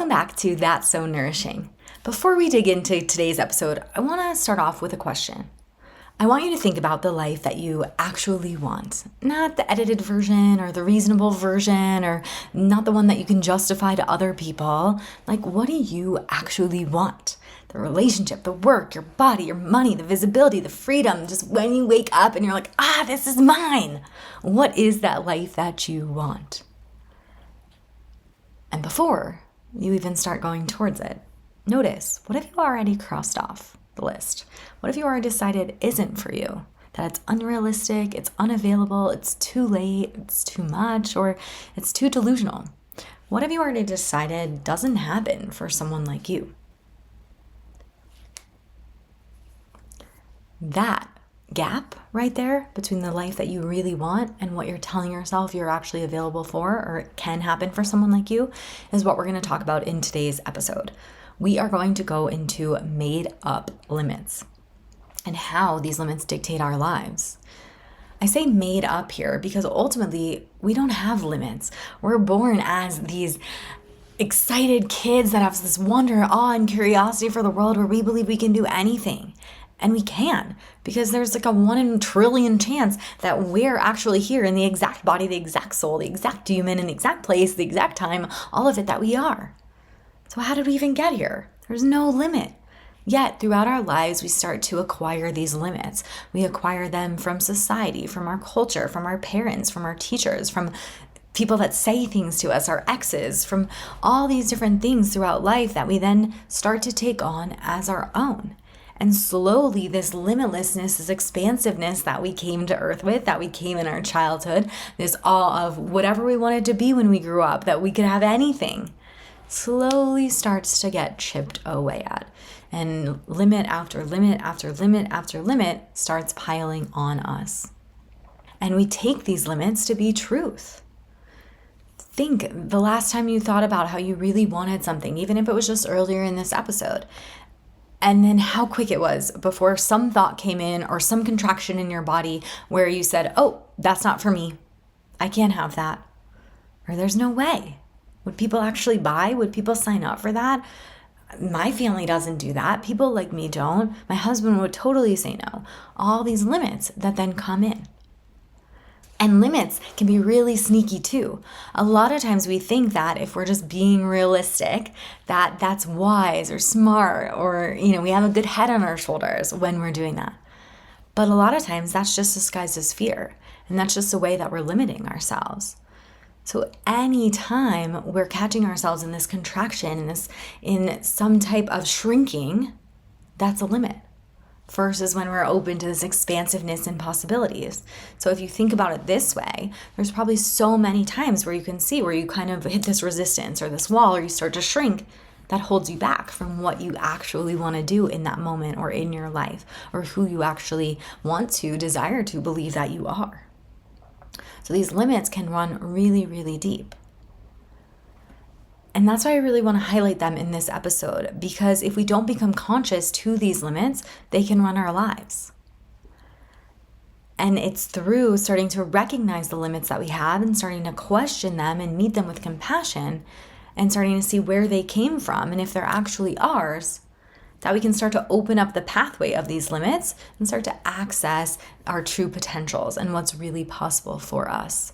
Welcome back to That's So Nourishing. Before we dig into today's episode, I want to start off with a question. I want you to think about the life that you actually want, not the edited version or the reasonable version or not the one that you can justify to other people. Like, what do you actually want? The relationship, the work, your body, your money, the visibility, the freedom, just when you wake up and you're like, this is mine. What is that life that you want? And before you even start going towards it, notice, what have you already crossed off the list? What if you already decided isn't for you? That it's unrealistic, it's unavailable, it's too late, it's too much, or it's too delusional? What have you already decided doesn't happen for someone like you? That gap right there between the life that you really want and what you're telling yourself you're actually available for or it can happen for someone like you is what we're going to talk about in today's episode. We are going to go into made up limits and how these limits dictate our lives. I say made up here because ultimately we don't have limits. We're born as these excited kids that have this wonder, awe, and curiosity for the world where we believe we can do anything. And we can, because there's like a 1 in a trillion chance that we're actually here in the exact body, the exact soul, the exact human, in the exact place, the exact time, all of it that we are. So how did we even get here? There's no limit. Yet throughout our lives, we start to acquire these limits. We acquire them from society, from our culture, from our parents, from our teachers, from people that say things to us, our exes, from all these different things throughout life that we then start to take on as our own. And slowly this limitlessness, this expansiveness that we came to earth with, that we came in our childhood, this awe of whatever we wanted to be when we grew up, that we could have anything, slowly starts to get chipped away at. And limit after limit after limit after limit starts piling on us. And we take these limits to be truth. Think the last time you thought about how you really wanted something, even if it was just earlier in this episode. And then how quick it was before some thought came in or some contraction in your body where you said, that's not for me. I can't have that. Or there's no way. Would people actually buy? Would people sign up for that? My family doesn't do that. People like me don't. My husband would totally say no. All these limits that then come in. And limits can be really sneaky too. A lot of times we think that if we're just being realistic, that that's wise or smart or, we have a good head on our shoulders when we're doing that. But a lot of times that's just disguised as fear. And that's just a way that we're limiting ourselves. So anytime we're catching ourselves in this contraction, in some type of shrinking, that's a limit. Versus when we're open to this expansiveness and possibilities. So if you think about it this way, there's probably so many times where you can see where you kind of hit this resistance or this wall or you start to shrink that holds you back from what you actually want to do in that moment or in your life or who you actually want to, desire to believe that you are. So these limits can run really, really deep. And that's why I really want to highlight them in this episode, because if we don't become conscious to these limits, they can run our lives. And it's through starting to recognize the limits that we have and starting to question them and meet them with compassion and starting to see where they came from and if they're actually ours, that we can start to open up the pathway of these limits and start to access our true potentials and what's really possible for us.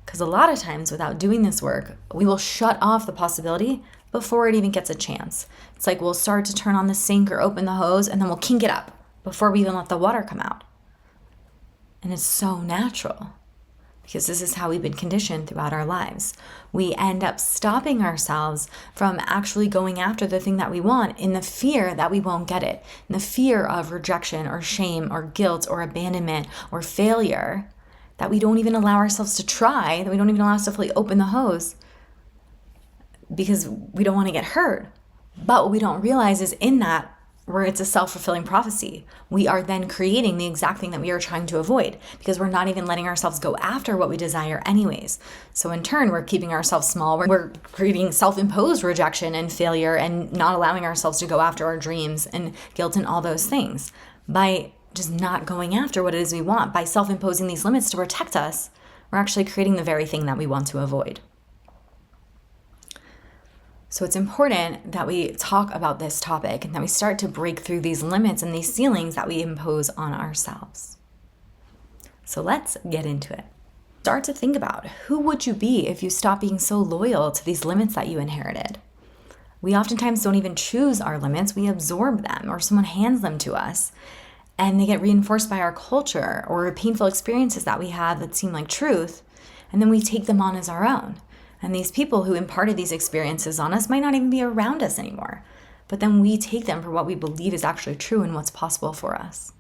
Because a lot of times without doing this work, we will shut off the possibility before it even gets a chance. It's like we'll start to turn on the sink or open the hose and then we'll kink it up before we even let the water come out. And it's so natural because this is how we've been conditioned throughout our lives. We end up stopping ourselves from actually going after the thing that we want in the fear that we won't get it, in the fear of rejection or shame or guilt or abandonment or failure, that we don't even allow ourselves to try, that we don't even allow ourselves to fully open the hose because we don't want to get hurt. But what we don't realize is in that, where it's a self-fulfilling prophecy, we are then creating the exact thing that we are trying to avoid because we're not even letting ourselves go after what we desire anyways. So in turn, we're keeping ourselves small. We're creating self-imposed rejection and failure and not allowing ourselves to go after our dreams and guilt and all those things by just not going after what it is we want. By self-imposing these limits to protect us, we're actually creating the very thing that we want to avoid. So it's important that we talk about this topic and that we start to break through these limits and these ceilings that we impose on ourselves. So let's get into it. Start to think about, who would you be if you stopped being so loyal to these limits that you inherited? We oftentimes don't even choose our limits, we absorb them, or someone hands them to us, and they get reinforced by our culture or painful experiences that we have that seem like truth, and then we take them on as our own. And these people who imparted these experiences on us might not even be around us anymore, but then we take them for what we believe is actually true and what's possible for us.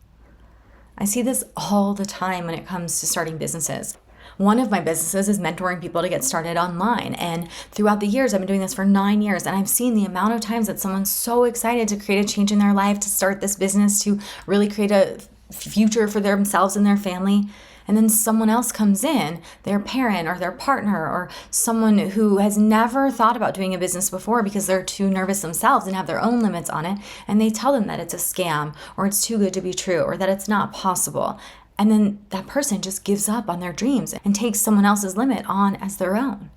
I see this all the time when it comes to starting businesses. One of my businesses is mentoring people to get started online. And throughout the years, I've been doing this for 9 years, and I've seen the amount of times that someone's so excited to create a change in their life, to start this business, to really create a future for themselves and their family. And then someone else comes in, their parent or their partner or someone who has never thought about doing a business before because they're too nervous themselves and have their own limits on it. And they tell them that it's a scam or it's too good to be true or that it's not possible. And then that person just gives up on their dreams and takes someone else's limit on as their own.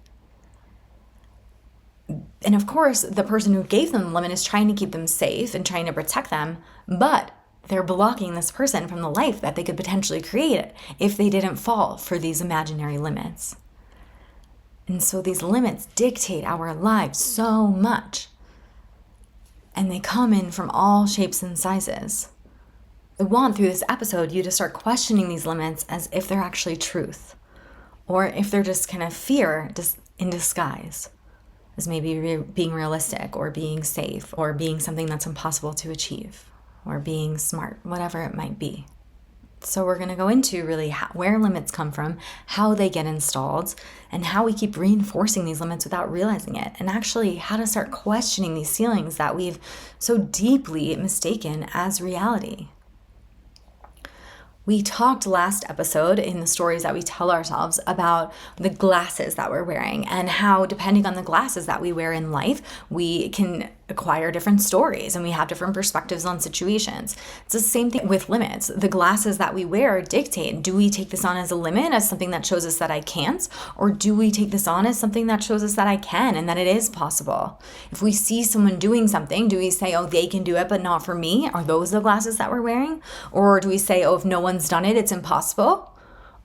And of course, the person who gave them the limit is trying to keep them safe and trying to protect them, but they're blocking this person from the life that they could potentially create if they didn't fall for these imaginary limits. And so these limits dictate our lives so much. And they come in from all shapes and sizes. I want through this episode you to start questioning these limits as if they're actually truth, or if they're just kind of fear just in disguise, as maybe being realistic or being safe or being something that's impossible to achieve, or being smart, whatever it might be. So we're going to go into really where limits come from, how they get installed, and how we keep reinforcing these limits without realizing it, and actually how to start questioning these ceilings that we've so deeply mistaken as reality. We talked last episode in the stories that we tell ourselves about the glasses that we're wearing and how, depending on the glasses that we wear in life, we can acquire different stories and we have different perspectives on situations. It's the same thing with limits. The glasses that we wear dictate, do we take this on as a limit, as something that shows us that I can't, or do we take this on as something that shows us that I can and that it is possible? If we see someone doing something, do we say, oh, they can do it, but not for me? Are those the glasses that we're wearing? Or do we say, oh, if no one's done it, it's impossible?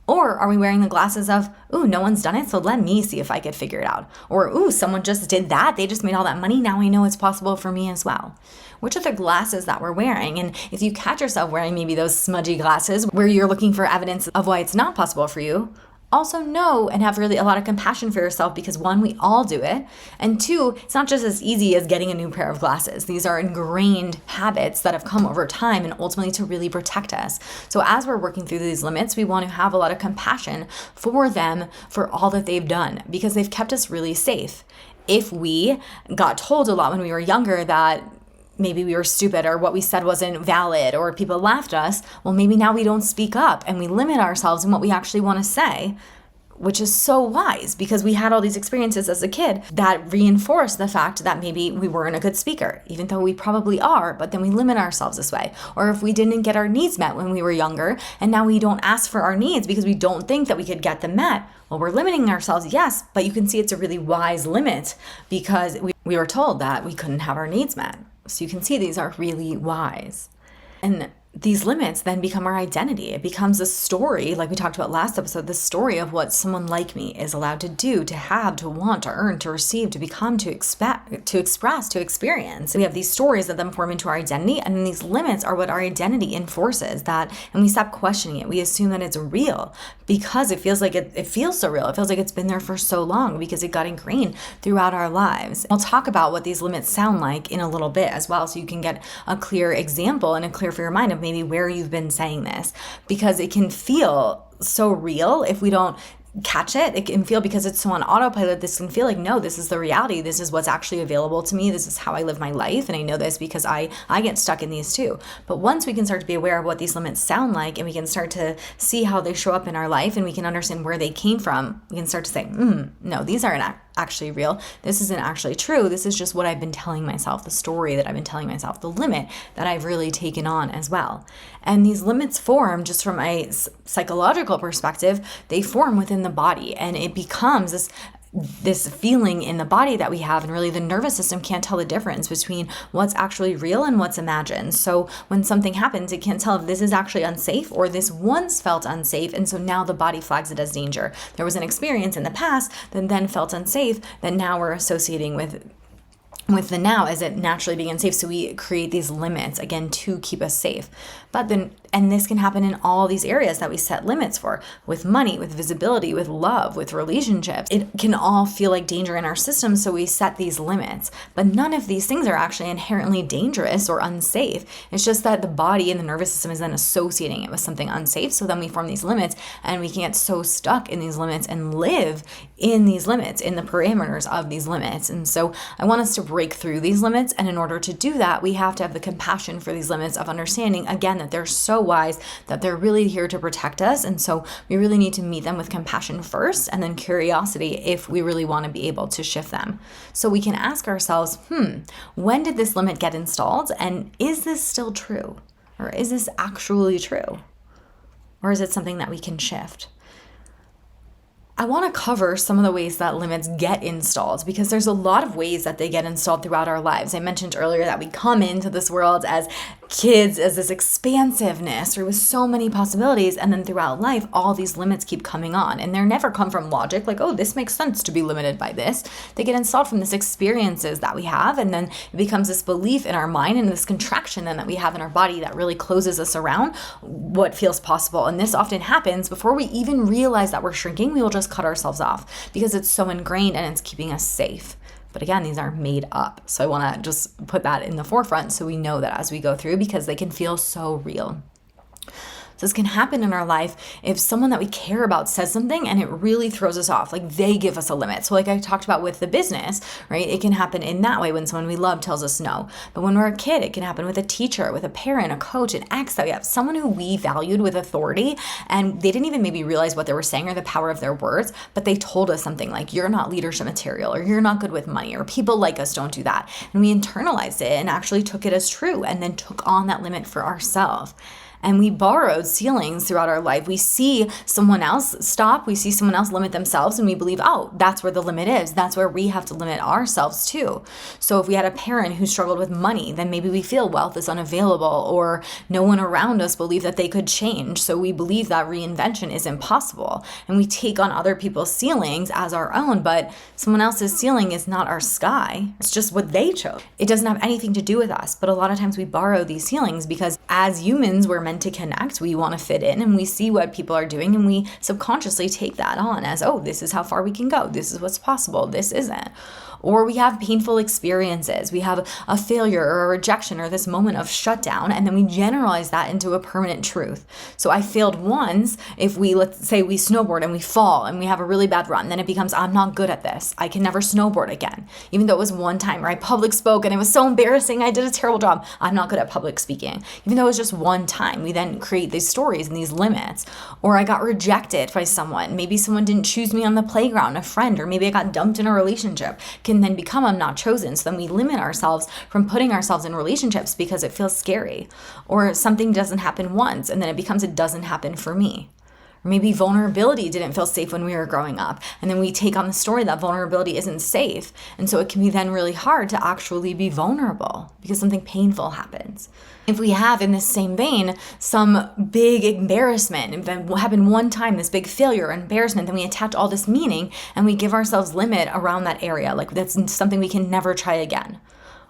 Or are we wearing the glasses of, ooh, no one's done it, so let me see if I could figure it out. Or, ooh, someone just did that. They just made all that money. Now I know it's possible for me as well. Which are the glasses that we're wearing? And if you catch yourself wearing maybe those smudgy glasses where you're looking for evidence of why it's not possible for you, also know and have really a lot of compassion for yourself, because one, we all do it. And two, it's not just as easy as getting a new pair of glasses. These are ingrained habits that have come over time and ultimately to really protect us. So as we're working through these limits, we want to have a lot of compassion for them, for all that they've done, because they've kept us really safe. If we got told a lot when we were younger that maybe we were stupid or what we said wasn't valid or people laughed at us, well, maybe now we don't speak up and we limit ourselves in what we actually want to say, which is so wise because we had all these experiences as a kid that reinforce the fact that maybe we weren't a good speaker, even though we probably are, but then we limit ourselves this way. Or if we didn't get our needs met when we were younger and now we don't ask for our needs because we don't think that we could get them met, well, we're limiting ourselves, yes, but you can see it's a really wise limit because we were told that we couldn't have our needs met. So you can see these are really wise. And these limits then become our identity. It becomes a story, like we talked about last episode, the story of what someone like me is allowed to do, to have, to want, to earn, to receive, to become, to expect, to express, to experience. We have these stories that then form into our identity, and then these limits are what our identity enforces that, and we stop questioning it. We assume that it's real because it feels like it feels so real. It feels like it's been there for so long because it got ingrained throughout our lives. I'll talk about what these limits sound like in a little bit as well, so you can get a clear example and a clear for your mind of maybe where you've been saying this, because it can feel so real if we don't catch it. It can feel, because it's so on autopilot, this can feel like, no, this is the reality. This is what's actually available to me. This is how I live my life. And I know this because I get stuck in these too. But once we can start to be aware of what these limits sound like, and we can start to see how they show up in our life, and we can understand where they came from, we can start to say, no, these aren't actually real. This isn't actually true. This is just what I've been telling myself, the story that I've been telling myself, the limit that I've really taken on as well. And these limits form, just from a psychological perspective, they form within the body, and it becomes this this feeling in the body that we have, and really the nervous system can't tell the difference between what's actually real and what's imagined. So when something happens, it can't tell if this is actually unsafe or this once felt unsafe, and so now the body flags it as danger. There was an experience in the past that then felt unsafe that now we're associating with the now as it naturally being unsafe. So we create these limits again to keep us safe. But then, and this can happen in all these areas that we set limits for, with money, with visibility, with love, with relationships. It can all feel like danger in our system, so we set these limits. But none of these things are actually inherently dangerous or unsafe. It's just that the body and the nervous system is then associating it with something unsafe. So then we form these limits, and we can get so stuck in these limits and live in these limits, in the parameters of these limits. And so I want us to break through these limits. And in order to do that, we have to have the compassion for these limits of understanding, again, that they're so wise, that they're really here to protect us. And so we really need to meet them with compassion first, and then curiosity if we really want to be able to shift them. So we can ask ourselves, when did this limit get installed? And is this still true? Or is this actually true? Or is it something that we can shift? I want to cover some of the ways that limits get installed, because there's a lot of ways that they get installed throughout our lives. I mentioned earlier that we come into this world as kids, as this expansiveness, or with so many possibilities, and then throughout life, all these limits keep coming on, and they never come from logic, like, oh, this makes sense to be limited by this. They get installed from these experiences that we have, and then it becomes this belief in our mind and this contraction then that we have in our body that really closes us around what feels possible. And this often happens before we even realize that we're shrinking. We will just cut ourselves off because it's so ingrained and it's keeping us safe. But again, these are made up. So I want to just put that in the forefront so we know that as we go through, because they can feel so real. So this can happen in our life if someone that we care about says something and it really throws us off, like they give us a limit. So like I talked about with the business, right? It can happen in that way when someone we love tells us no. But when we're a kid, it can happen with a teacher, with a parent, a coach, an ex that we have, someone who we valued with authority, and they didn't even maybe realize what they were saying or the power of their words, but they told us something like, you're not leadership material, or you're not good with money, or people like us don't do that. And we internalized it and actually took it as true, and then took on that limit for ourselves. And we borrowed ceilings throughout our life. We see someone else stop, we see someone else limit themselves, and we believe, oh, that's where the limit is. That's where we have to limit ourselves too. So if we had a parent who struggled with money, then maybe we feel wealth is unavailable, or no one around us believed that they could change. So we believe that reinvention is impossible. And we take on other people's ceilings as our own, but someone else's ceiling is not our sky. It's just what they chose. It doesn't have anything to do with us. But a lot of times we borrow these ceilings because as humans, we're meant to connect. We want to fit in, and we see what people are doing, and we subconsciously take that on as, oh, this is how far we can go. This is what's possible. This isn't. Or we have painful experiences. We have a failure or a rejection or this moment of shutdown, and then we generalize that into a permanent truth. So I failed once. If let's say we snowboard and we fall and we have a really bad run, then it becomes, I'm not good at this. I can never snowboard again. Even though it was one time where I public spoke and it was so embarrassing, I did a terrible job. I'm not good at public speaking. Even though it was just one time, we then create these stories and these limits. Or I got rejected by someone. Maybe someone didn't choose me on the playground, a friend, or maybe I got dumped in a relationship. Can then become I'm not chosen. So then we limit ourselves from putting ourselves in relationships because it feels scary. Or something doesn't happen once and then it becomes it doesn't happen for me. Or maybe vulnerability didn't feel safe when we were growing up. And then we take on the story that vulnerability isn't safe. And so it can be then really hard to actually be vulnerable because something painful happens. If we have, in this same vein, some big embarrassment, if it happened one time, this big failure or embarrassment, then we attach all this meaning and we give ourselves limit around that area. Like that's something we can never try again.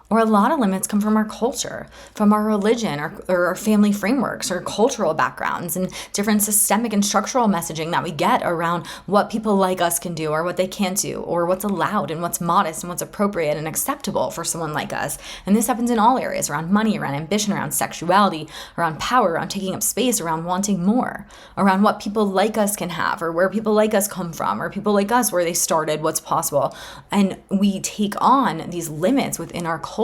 Or a lot of limits come from our culture, from our religion or our family frameworks or cultural backgrounds and different systemic and structural messaging that we get around what people like us can do or what they can't do or what's allowed and what's modest and what's appropriate and acceptable for someone like us. And this happens in all areas, around money, around ambition, around sexuality, around power, around taking up space, around wanting more, around what people like us can have or where people like us come from or people like us where they started, what's possible. And we take on these limits within our culture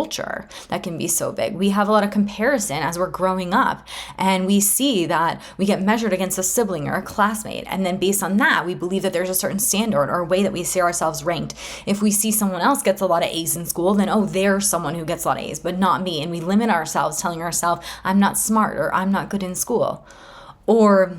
that can be so big. We have a lot of comparison as we're growing up, and we see that we get measured against a sibling or a classmate, and then based on that we believe that there's a certain standard or a way that we see ourselves ranked. If we see someone else gets a lot of A's in school, then oh, they're someone who gets a lot of A's, but not me, and we limit ourselves telling ourselves I'm not smart or I'm not good in school. Or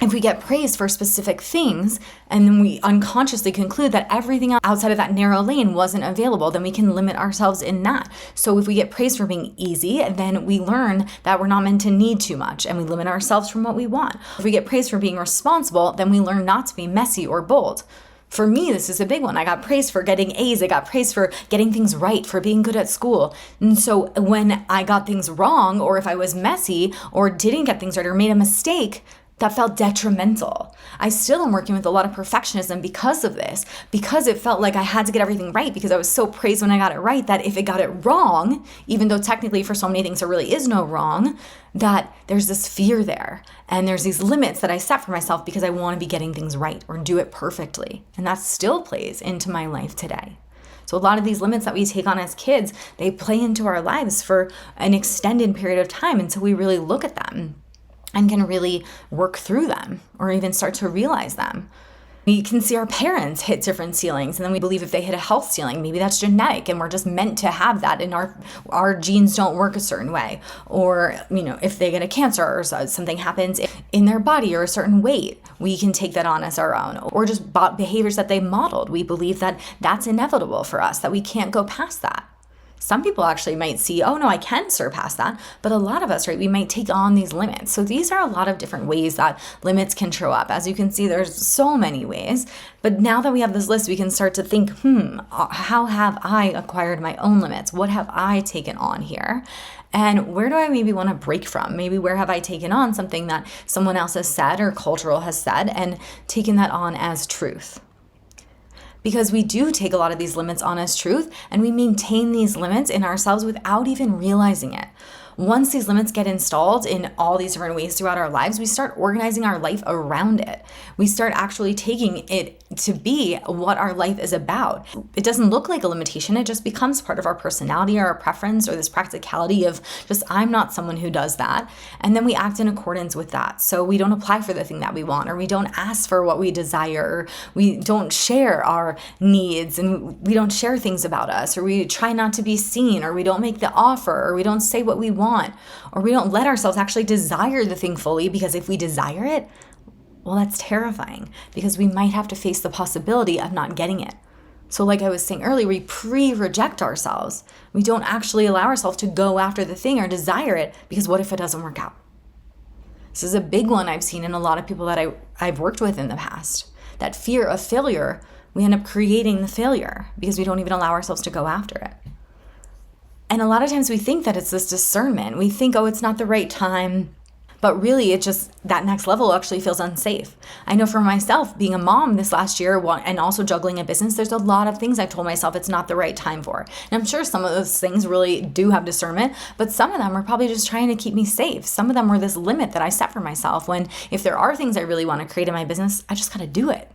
if we get praised for specific things and then we unconsciously conclude that everything outside of that narrow lane wasn't available, then we can limit ourselves in that. So if we get praised for being easy, then we learn that we're not meant to need too much and we limit ourselves from what we want. If we get praised for being responsible, then we learn not to be messy or bold. For me, this is a big one. I got praised for getting A's. I got praised for getting things right, for being good at school. And so when I got things wrong, or if I was messy or didn't get things right or made a mistake, that felt detrimental. I still am working with a lot of perfectionism because of this, because it felt like I had to get everything right because I was so praised when I got it right that if it got it wrong, even though technically for so many things there really is no wrong, that there's this fear there. And there's these limits that I set for myself because I want to be getting things right or do it perfectly. And that still plays into my life today. So a lot of these limits that we take on as kids, they play into our lives for an extended period of time until we really look at them and can really work through them or even start to realize them. We can see our parents hit different ceilings, and then we believe if they hit a health ceiling, maybe that's genetic and we're just meant to have that and our genes don't work a certain way. Or, if they get a cancer or something happens in their body or a certain weight, we can take that on as our own. Or just behaviors that they modeled. We believe that that's inevitable for us, that we can't go past that. Some people actually might see, oh no, I can surpass that. But a lot of us, right, we might take on these limits. So these are a lot of different ways that limits can show up. As you can see, there's so many ways. But now that we have this list, we can start to think, how have I acquired my own limits? What have I taken on here? And where do I maybe want to break from? Maybe where have I taken on something that someone else has said or cultural has said and taken that on as truth? Because we do take a lot of these limits on as truth, and we maintain these limits in ourselves without even realizing it. Once these limits get installed in all these different ways throughout our lives, we start organizing our life around it. We start actually taking it to be what our life is about. It doesn't look like a limitation. It just becomes part of our personality or our preference or this practicality of just, I'm not someone who does that. And then we act in accordance with that. So we don't apply for the thing that we want, or we don't ask for what we desire, or we don't share our needs, and we don't share things about us, or we try not to be seen, or we don't make the offer, or we don't say what we want, or we don't let ourselves actually desire the thing fully, because if we desire it, well, that's terrifying because we might have to face the possibility of not getting it. So like I was saying earlier, we pre-reject ourselves. We don't actually allow ourselves to go after the thing or desire it because what if it doesn't work out? This is a big one I've seen in a lot of people that I've worked with in the past. That fear of failure, we end up creating the failure because we don't even allow ourselves to go after it. And a lot of times we think that it's this discernment. We think, oh, it's not the right time. But really, it just, that next level actually feels unsafe. I know for myself, being a mom this last year and also juggling a business, there's a lot of things I told myself it's not the right time for. And I'm sure some of those things really do have discernment, but some of them are probably just trying to keep me safe. Some of them were this limit that I set for myself when if there are things I really want to create in my business, I just got to do it.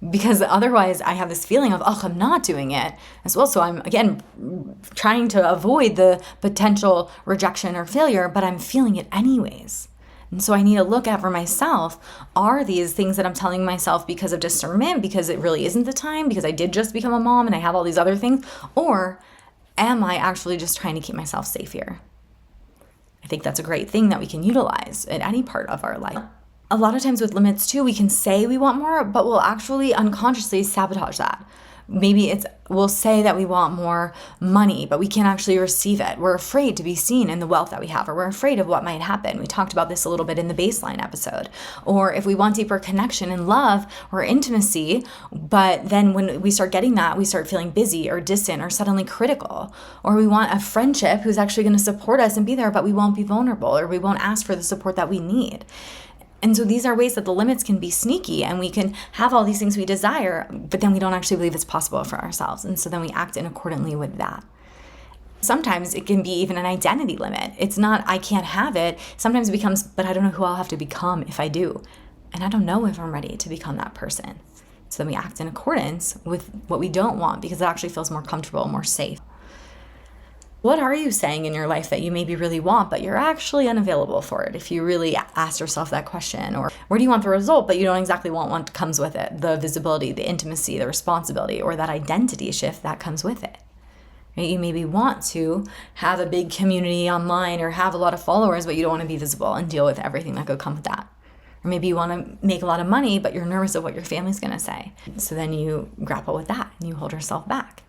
Because otherwise I have this feeling of, oh, I'm not doing it as well. So I'm, again, trying to avoid the potential rejection or failure, but I'm feeling it anyways. And so I need to look at for myself, are these things that I'm telling myself because of discernment, because it really isn't the time, because I did just become a mom and I have all these other things, or am I actually just trying to keep myself safe here? I think that's a great thing that we can utilize in any part of our life. A lot of times with limits too, we can say we want more, but we'll actually unconsciously sabotage that. Maybe we'll say that we want more money, but we can't actually receive it. We're afraid to be seen in the wealth that we have, or we're afraid of what might happen. We talked about this a little bit in the baseline episode. Or if we want deeper connection and love or intimacy, but then when we start getting that, we start feeling busy or distant or suddenly critical. Or we want a friendship who's actually going to support us and be there, but we won't be vulnerable, or we won't ask for the support that we need. And so these are ways that the limits can be sneaky, and we can have all these things we desire, but then we don't actually believe it's possible for ourselves. And so then we act in accordingly with that. Sometimes it can be even an identity limit. It's not, I can't have it. Sometimes it becomes, but I don't know who I'll have to become if I do. And I don't know if I'm ready to become that person. So then we act in accordance with what we don't want because it actually feels more comfortable, more safe. What are you saying in your life that you maybe really want, but you're actually unavailable for it? If you really ask yourself that question, or where do you want the result, but you don't exactly want what comes with it, the visibility, the intimacy, the responsibility, or that identity shift that comes with it. Right? You maybe want to have a big community online or have a lot of followers, but you don't want to be visible and deal with everything that could come with that. Or maybe you want to make a lot of money, but you're nervous of what your family's going to say. So then you grapple with that and you hold yourself back.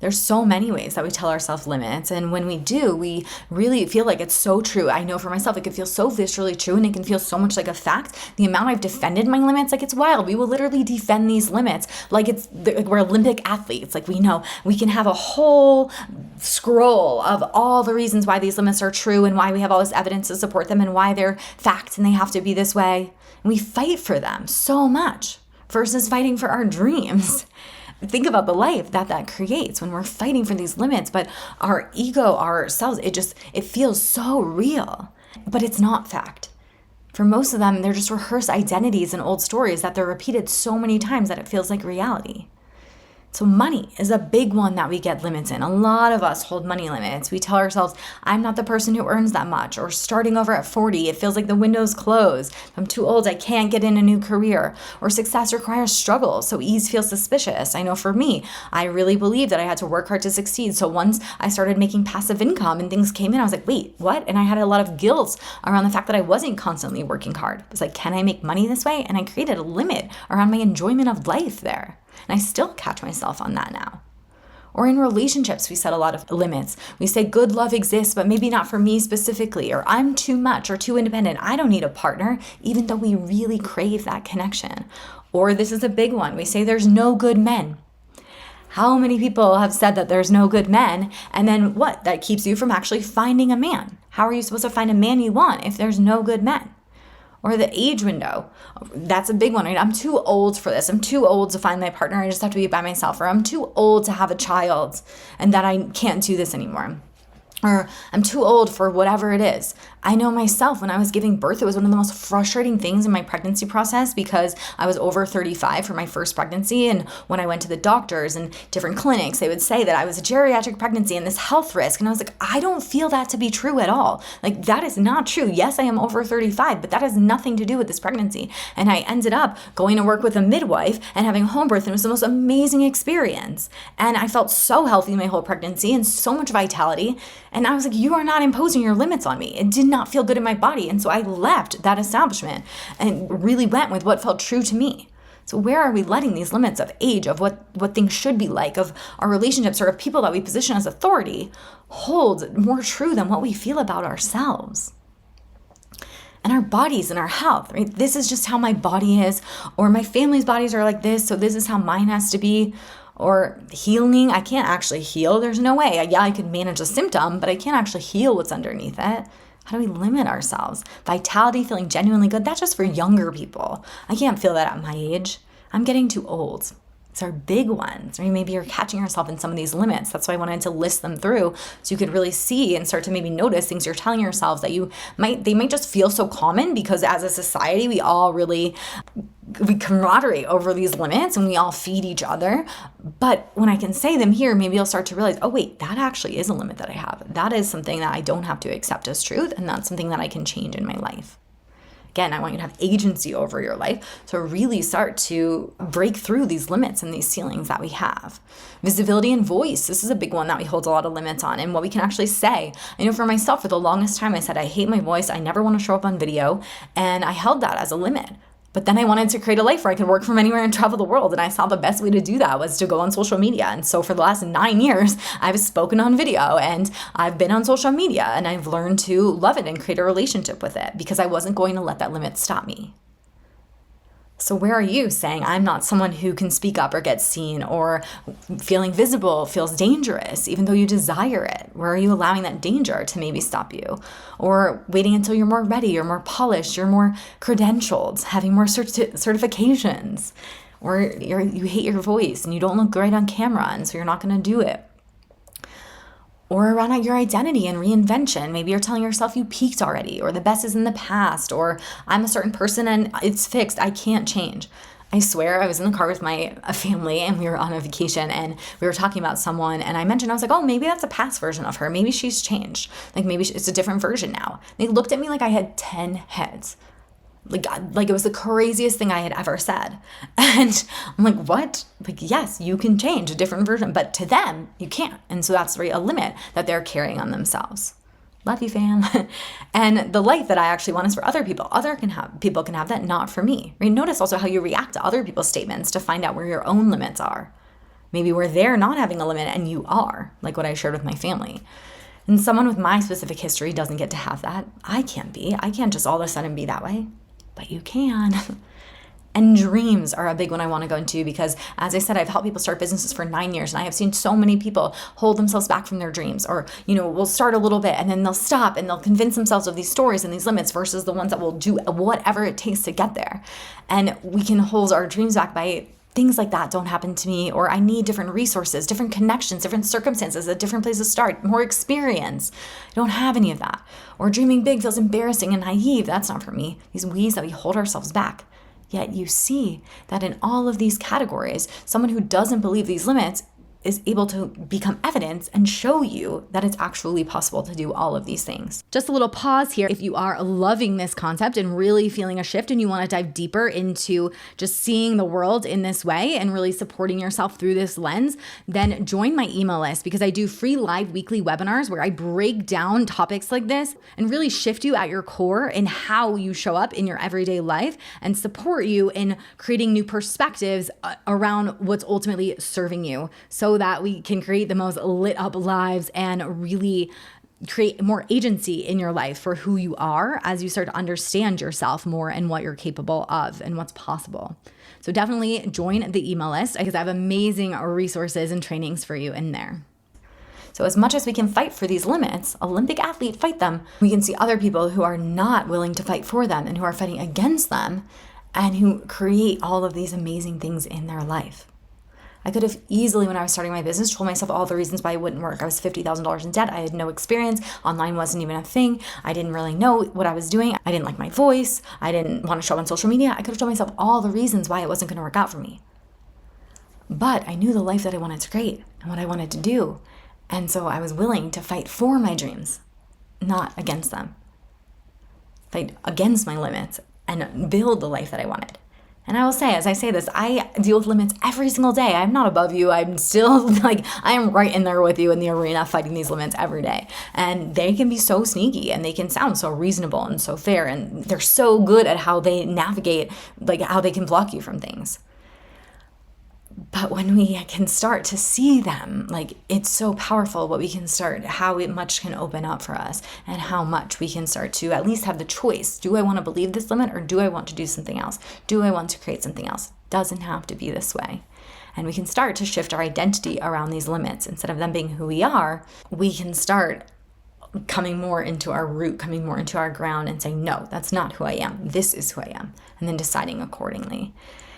There's so many ways that we tell ourselves limits. And when we do, we really feel like it's so true. I know for myself, it can feel so viscerally true and it can feel so much like a fact. The amount I've defended my limits, like it's wild. We will literally defend these limits like we're Olympic athletes. Like we know we can have a whole scroll of all the reasons why these limits are true and why we have all this evidence to support them and why they're facts and they have to be this way. And we fight for them so much versus fighting for our dreams. Think about the life that creates when we're fighting for these limits, but our ego, ourselves, it feels so real, but it's not fact. For most of them, they're just rehearsed identities and old stories that they're repeated so many times that it feels like reality. So money is a big one that we get limits in. A lot of us hold money limits. We tell ourselves, I'm not the person who earns that much, or starting over at 40, it feels like the window's closed. If I'm too old, I can't get in a new career, or success requires struggle, so ease feels suspicious. I know for me, I really believed that I had to work hard to succeed. So once I started making passive income and things came in, I was like, wait, what? And I had a lot of guilt around the fact that I wasn't constantly working hard. It was like, can I make money this way? And I created a limit around my enjoyment of life there. And I still catch myself on that now. Or in relationships, we set a lot of limits. We say good love exists, but maybe not for me specifically, or I'm too much or too independent. I don't need a partner, even though we really crave that connection. Or this is a big one. We say there's no good men. How many people have said that there's no good men? And then what? That keeps you from actually finding a man. How are you supposed to find a man you want if there's no good men? Or the age window. That's a big one, right? I'm too old for this. I'm too old to find my partner. I just have to be by myself. Or I'm too old to have a child and that I can't do this anymore. Or I'm too old for whatever it is. I know myself when I was giving birth, it was one of the most frustrating things in my pregnancy process because I was over 35 for my first pregnancy. And when I went to the doctors and different clinics, they would say that I was a geriatric pregnancy and this health risk. And I was like, I don't feel that to be true at all. Like that is not true. Yes, I am over 35, but that has nothing to do with this pregnancy. And I ended up going to work with a midwife and having a home birth. And it was the most amazing experience. And I felt so healthy my whole pregnancy and so much vitality. And I was like, you are not imposing your limits on me. It did not feel good in my body. And so I left that establishment and really went with what felt true to me. So where are we letting these limits of age, of what things should be like, of our relationships, or of people that we position as authority hold more true than what we feel about ourselves? And our bodies and our health, right? This is just how my body is, or my family's bodies are like this, so this is how mine has to be. Or healing, I can't actually heal. There's no way. Yeah, I could manage a symptom, but I can't actually heal what's underneath it. How do we limit ourselves? Vitality, feeling genuinely good, that's just for younger people. I can't feel that at my age. I'm getting too old. These are big ones. Or maybe you're catching yourself in some of these limits. That's why I wanted to list them through so you could really see and start to maybe notice things you're telling yourselves that they might just feel so common because as a society, we camaraderie over these limits and we all feed each other. But when I can say them here, maybe you'll start to realize, oh wait, that actually is a limit that I have. That is something that I don't have to accept as truth, and that's something that I can change in my life. Again, I want you to have agency over your life to really start to break through these limits and these ceilings that we have. Visibility and voice. This is a big one that we hold a lot of limits on and what we can actually say. I know for myself, for the longest time, I said, I hate my voice. I never want to show up on video. And I held that as a limit. But then I wanted to create a life where I could work from anywhere and travel the world. And I saw the best way to do that was to go on social media. And so for the last 9 years, I've spoken on video and I've been on social media and I've learned to love it and create a relationship with it because I wasn't going to let that limit stop me. So where are you saying I'm not someone who can speak up or get seen, or feeling visible feels dangerous even though you desire it? Where are you allowing that danger to maybe stop you? Or waiting until you're more ready, you're more polished, you're more credentialed, having more certifications, or you hate your voice and you don't look great on camera and so you're not going to do it. Or around your identity and reinvention. Maybe you're telling yourself you peaked already, or the best is in the past, or I'm a certain person and it's fixed, I can't change. I swear I was in the car with my family and we were on a vacation and we were talking about someone and I mentioned, I was like, oh, maybe that's a past version of her. Maybe she's changed. Like maybe it's a different version now. They looked at me like I had 10 heads. Like it was the craziest thing I had ever said. And I'm like, what? Like, yes, you can change a different version, but to them, you can't. And so that's a limit that they're carrying on themselves. Love you, fam. And the life that I actually want is for other people. People can have that, not for me. Right? Notice also how you react to other people's statements to find out where your own limits are. Maybe where they're not having a limit and you are, like what I shared with my family. And someone with my specific history doesn't get to have that. I can't be. I can't just all of a sudden be that way. But you can. And dreams are a big one I want to go into because, as I said, I've helped people start businesses for 9 years, and I have seen so many people hold themselves back from their dreams, or, will start a little bit and then they'll stop and they'll convince themselves of these stories and these limits versus the ones that will do whatever it takes to get there. And we can hold our dreams back by things like that don't happen to me, or I need different resources, different connections, different circumstances, a different place to start, more experience. I don't have any of that. Or dreaming big feels embarrassing and naive. That's not for me. These ways that we hold ourselves back. Yet you see that in all of these categories, someone who doesn't believe these limits is able to become evidence and show you that it's actually possible to do all of these things. Just a little pause here. If you are loving this concept and really feeling a shift and you want to dive deeper into just seeing the world in this way and really supporting yourself through this lens, then join my email list, because I do free live weekly webinars where I break down topics like this and really shift you at your core in how you show up in your everyday life and support you in creating new perspectives around what's ultimately serving you, so that we can create the most lit up lives and really create more agency in your life for who you are as you start to understand yourself more and what you're capable of and what's possible. So definitely join the email list, because I have amazing resources and trainings for you in there. So as much as we can fight for these limits, Olympic athlete fight them, we can see other people who are not willing to fight for them and who are fighting against them and who create all of these amazing things in their life. I could have easily, when I was starting my business, told myself all the reasons why it wouldn't work. I was $50,000 in debt. I had no experience. Online wasn't even a thing. I didn't really know what I was doing. I didn't like my voice. I didn't want to show up on social media. I could have told myself all the reasons why it wasn't going to work out for me. But I knew the life that I wanted to create and what I wanted to do. And so I was willing to fight for my dreams, not against them. Fight against my limits and build the life that I wanted. And I will say, as I say this, I deal with limits every single day. I'm not above you. I'm still I am right in there with you in the arena fighting these limits every day. And they can be so sneaky and they can sound so reasonable and so fair. And they're so good at how they navigate, how they can block you from things. But when we can start to see them, it's so powerful what we can start, how much can open up for us and how much we can start to at least have the choice. Do I want to believe this limit, or do I want to do something else? Do I want to create something else? Doesn't have to be this way. And we can start to shift our identity around these limits. Instead of them being who we are, we can start coming more into our root, coming more into our ground and saying, no, that's not who I am. This is who I am. And then deciding accordingly.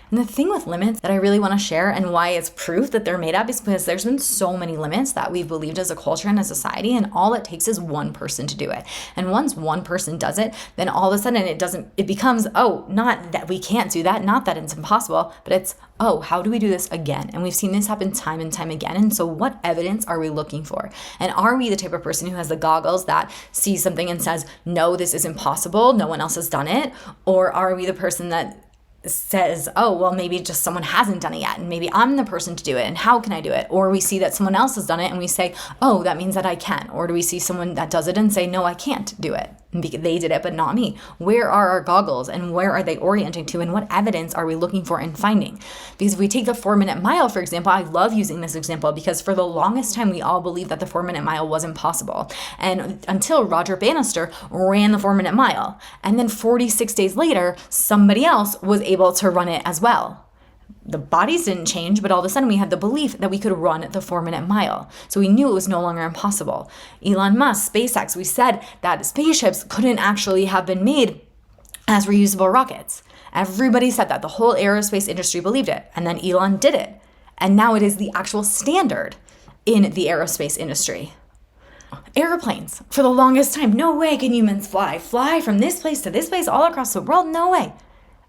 And the thing with limits that I really want to share, and why it's proof that they're made up, is because there's been so many limits that we've believed as a culture and a society, and all it takes is one person to do it. And once one person does it, then all of a sudden it becomes, not that we can't do that, not that it's impossible, but it's, how do we do this again? And we've seen this happen time and time again. And so what evidence are we looking for? And are we the type of person who has the goggles that sees something and says, no, this is impossible, no one else has done it? Or are we the person that says, maybe just someone hasn't done it yet, and maybe I'm the person to do it, and how can I do it? Or we see that someone else has done it and we say, that means that I can. Or do we see someone that does it and say, no, I can't do it, and they did it but not me? Where are our goggles, and where are they orienting to, and what evidence are we looking for and finding? Because if we take the 4-minute mile, for example, I love using this example because for the longest time we all believed that the 4-minute mile was impossible, and until Roger Bannister ran the 4-minute mile, and then 46 days later somebody else was able to run it as well. The bodies didn't change, but all of a sudden we had the belief that we could run the 4-minute mile. So we knew it was no longer impossible. Elon Musk, SpaceX, we said that spaceships couldn't actually have been made as reusable rockets. Everybody said that. The whole aerospace industry believed it. And then Elon did it. And now it is the actual standard in the aerospace industry. Airplanes, for the longest time, no way can humans fly from this place to this place all across the world, no way.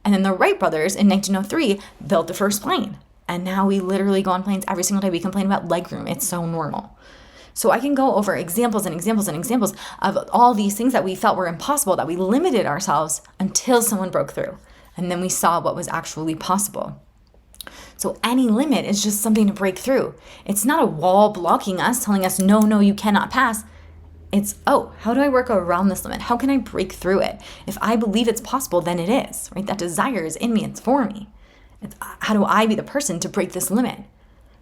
And then the Wright brothers in 1903 built the first plane. And now we literally go on planes every single day. We complain about legroom. It's so normal. So I can go over examples and examples and examples of all these things that we felt were impossible, that we limited ourselves until someone broke through. And then we saw what was actually possible. So any limit is just something to break through. It's not a wall blocking us, telling us, no, you cannot pass. It's, oh, how do I work around this limit? How can I break through it? If I believe it's possible, then it is, right? That desire is in me, it's for me. It's, how do I be the person to break this limit?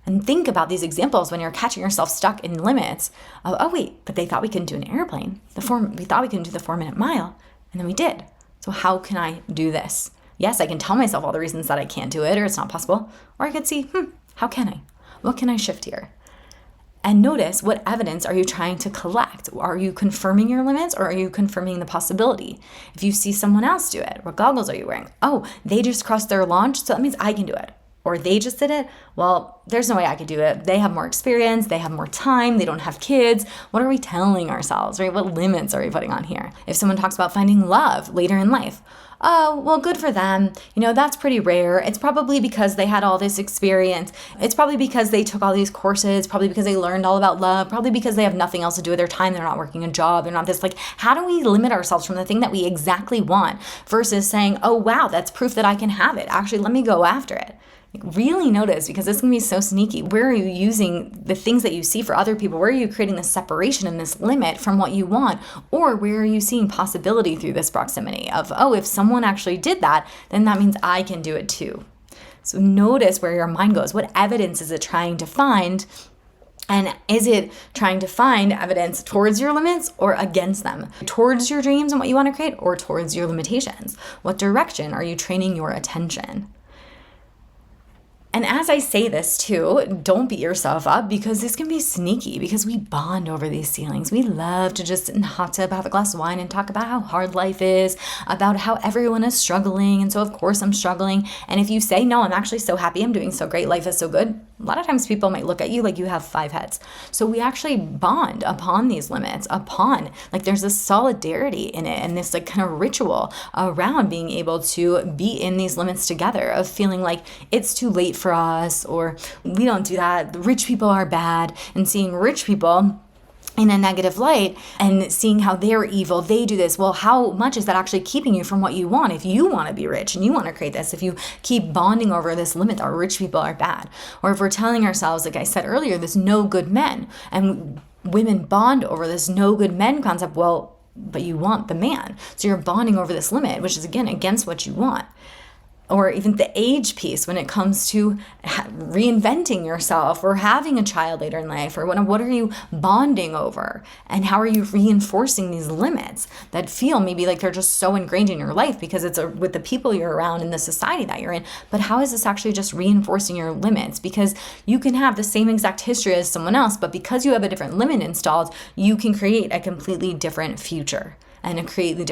And think about these examples when you're catching yourself stuck in limits of, oh wait, but they thought we couldn't do an airplane. We thought we couldn't do the 4-minute mile, and then we did. So how can I do this? Yes, I can tell myself all the reasons that I can't do it or it's not possible. Or I could see, how can I? What can I shift here? And notice, what evidence are you trying to collect? Are you confirming your limits, or are you confirming the possibility? If you see someone else do it, what goggles are you wearing? Oh, they just crossed their launch, so that means I can do it. Or they just did it. Well, there's no way I could do it. They have more experience. They have more time. They don't have kids. What are we telling ourselves, right? What limits are we putting on here? If someone talks about finding love later in life, oh, well, good for them. That's pretty rare. It's probably because they had all this experience. It's probably because they took all these courses, probably because they learned all about love, probably because they have nothing else to do with their time. They're not working a job. They're not this. Like, how do we limit ourselves from the thing that we exactly want versus saying, oh, wow, that's proof that I can have it. Actually, let me go after it. Really notice, because this can be so sneaky. Where are you using the things that you see for other people? Where are you creating this separation and this limit from what you want? Or where are you seeing possibility through this proximity of, oh, if someone actually did that, then that means I can do it too. So notice where your mind goes. What evidence is it trying to find? And is it trying to find evidence towards your limits or against them? Towards your dreams and what you want to create, or towards your limitations? What direction are you training your attention? And as I say this too, don't beat yourself up, because this can be sneaky, because we bond over these ceilings. We love to just sit in the hot tub, have a glass of wine, and talk about how hard life is, about how everyone is struggling. And so of course I'm struggling. And if you say, no, I'm actually so happy, I'm doing so great, life is so good, a lot of times people might look at you like you have 5 heads. So we actually bond upon these limits, there's this solidarity in it, and this like kind of ritual around being able to be in these limits together, of feeling like it's too late for us, or we don't do that, the rich people are bad, and seeing rich people in a negative light and seeing how they're evil, they do this. Well, how much is that actually keeping you from what you want? If you want to be rich and you want to create this, if you keep bonding over this limit that rich people are bad, or if we're telling ourselves, like I said earlier, this no good men, and women bond over this no good men concept, well, but you want the man. So you're bonding over this limit, which is again against what you want. Or even the age piece when it comes to reinventing yourself or having a child later in life, or what are you bonding over, and how are you reinforcing these limits that feel maybe like they're just so ingrained in your life because it's with the people you're around and the society that you're in. But how is this actually just reinforcing your limits? Because you can have the same exact history as someone else, but because you have a different limit installed, you can create a completely different future and a completely